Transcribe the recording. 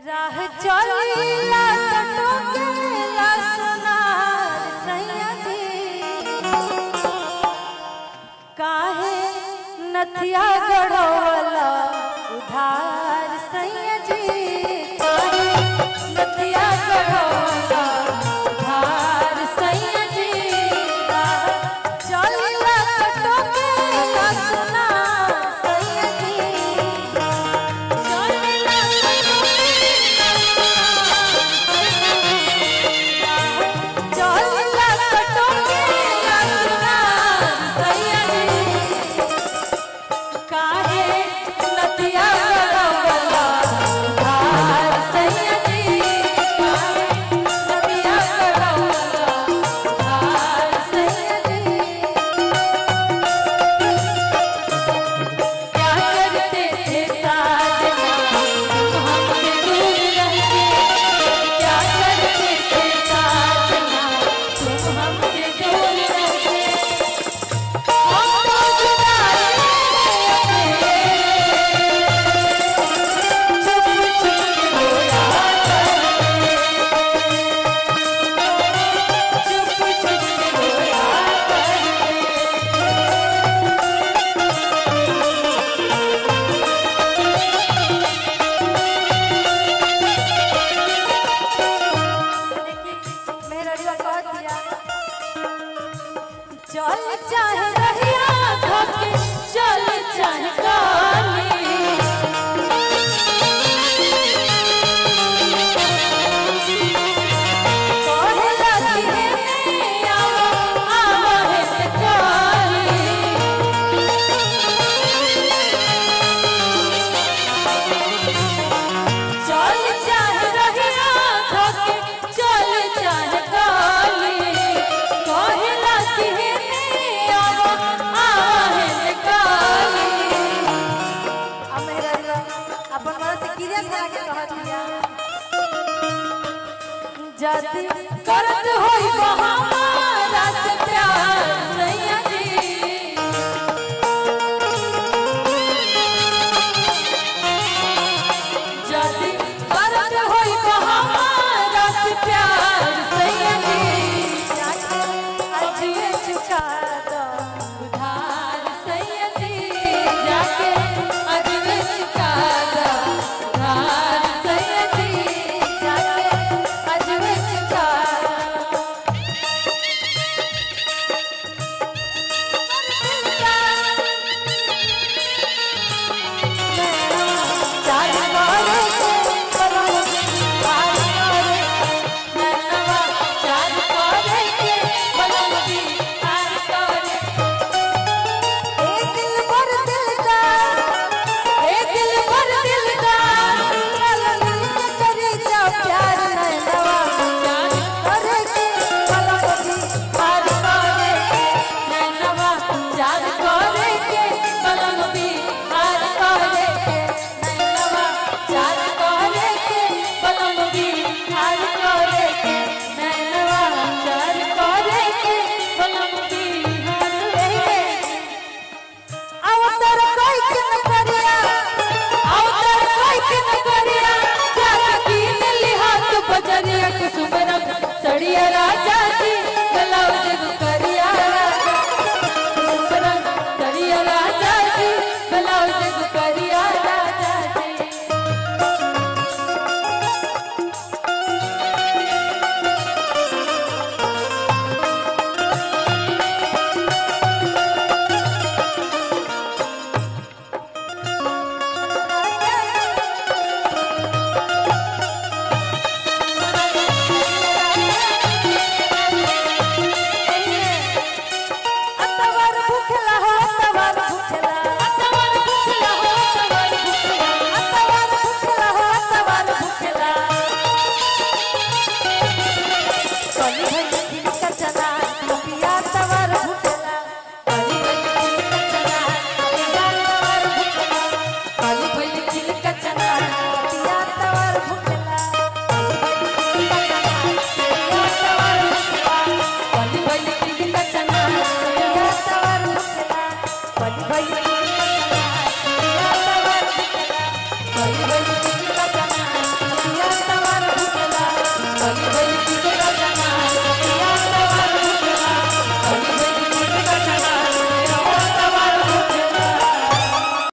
राह चलीला टटोकेला सोनार सैया जी काहे नथिया गढ़वला उधार सैया जी काहे नथिया गढ़वला उधार सैया जी राह चलीला टटोकेला सोनार सैया जी चल चाहे रहिया धोके चल चाहे काली कहला दिहे आवा है काली चल चाहे रहिया धोके चल चाहे काली कहला दिहे जाति करत होई हमारा से प्यार सैया जी